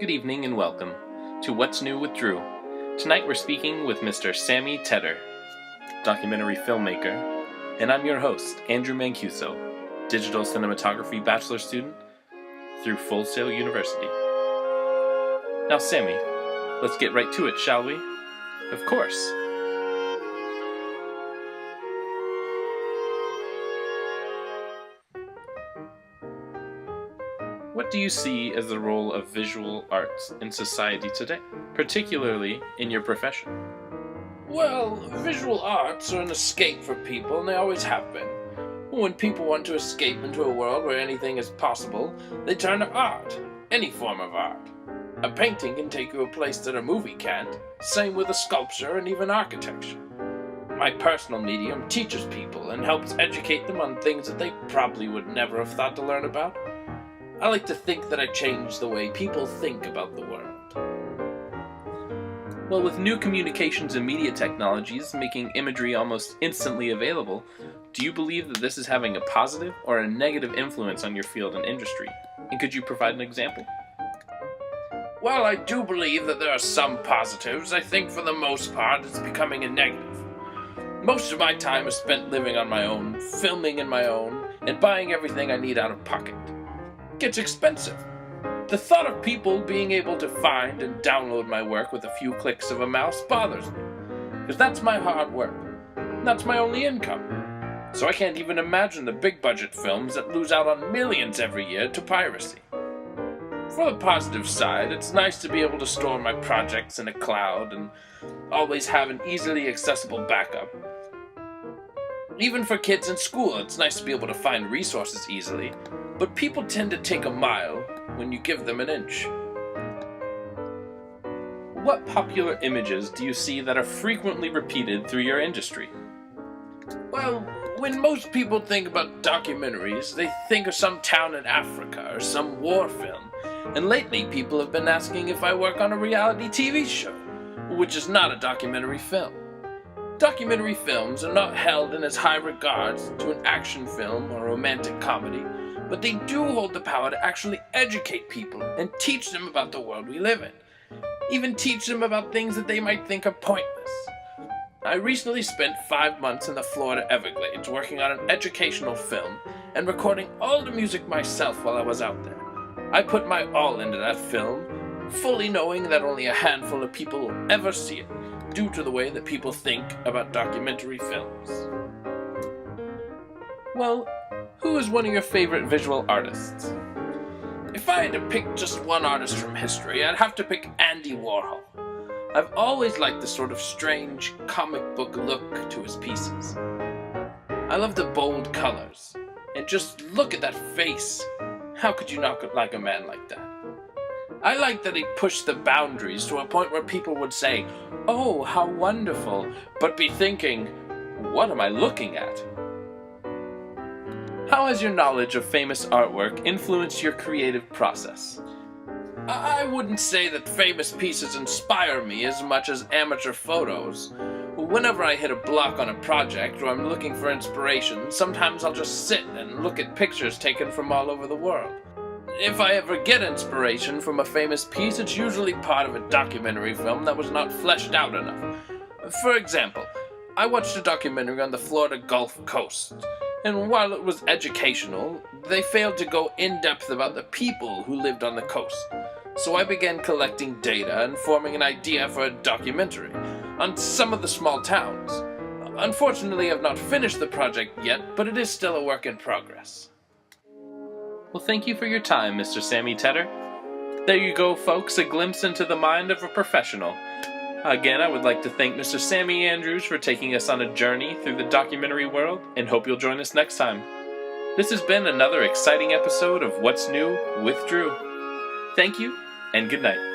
Good evening and welcome to What's New with Drew. Tonight we're speaking with Mr. Sammy Tedder, documentary filmmaker, and I'm your host, Andrew Mancuso, digital cinematography bachelor student through Full Sail University. Now Sammy, let's get right to it, shall we? Of course. What do you see as the role of visual arts in society today, particularly in your profession? Well, visual arts are an escape for people, and they always have been. When people want to escape into a world where anything is possible, they turn to art, any form of art. A painting can take you a place that a movie can't, same with a sculpture and even architecture. My personal medium teaches people and helps educate them on things that they probably would never have thought to learn about. I like to think that I change the way people think about the world. Well, with new communications and media technologies making imagery almost instantly available, do you believe that this is having a positive or a negative influence on your field and industry? And could you provide an example? While I do believe that there are some positives, I think for the most part it's becoming a negative. Most of my time is spent living on my own, filming in my own, and buying everything I need out of pocket. It gets expensive. The thought of people being able to find and download my work with a few clicks of a mouse bothers me, because that's my hard work. That's my only income. So I can't even imagine the big budget films that lose out on millions every year to piracy. For the positive side, it's nice to be able to store my projects in a cloud and always have an easily accessible backup. Even for kids in school, it's nice to be able to find resources easily, but people tend to take a mile when you give them an inch. What popular images do you see that are frequently repeated through your industry? Well, when most people think about documentaries, they think of some town in Africa or some war film, and lately people have been asking if I work on a reality TV show, which is not a documentary film. Documentary films are not held in as high regards to an action film or romantic comedy, but they do hold the power to actually educate people and teach them about the world we live in. Even teach them about things that they might think are pointless. I recently spent 5 months in the Florida Everglades working on an educational film and recording all the music myself while I was out there. I put my all into that film, fully knowing that only a handful of people will ever see it, due to the way that people think about documentary films. Well, who is one of your favorite visual artists? If I had to pick just one artist from history, I'd have to pick Andy Warhol. I've always liked the sort of strange comic book look to his pieces. I love the bold colors, and just look at that face. How could you not like a man like that? I like that he pushed the boundaries to a point where people would say, "Oh, how wonderful," but be thinking, "What am I looking at?" How has your knowledge of famous artwork influenced your creative process? I wouldn't say that famous pieces inspire me as much as amateur photos. Whenever I hit a block on a project or I'm looking for inspiration, sometimes I'll just sit and look at pictures taken from all over the world. If I ever get inspiration from a famous piece, it's usually part of a documentary film that was not fleshed out enough. For example, I watched a documentary on the Florida Gulf Coast, and while it was educational, they failed to go in-depth about the people who lived on the coast. So I began collecting data and forming an idea for a documentary on some of the small towns. Unfortunately, I've not finished the project yet, but it is still a work in progress. Well, thank you for your time, Mr. Sammy Tedder. There you go, folks, a glimpse into the mind of a professional. Again, I would like to thank Mr. Sammy Andrews for taking us on a journey through the documentary world, and hope you'll join us next time. This has been another exciting episode of What's New with Drew. Thank you, and good night.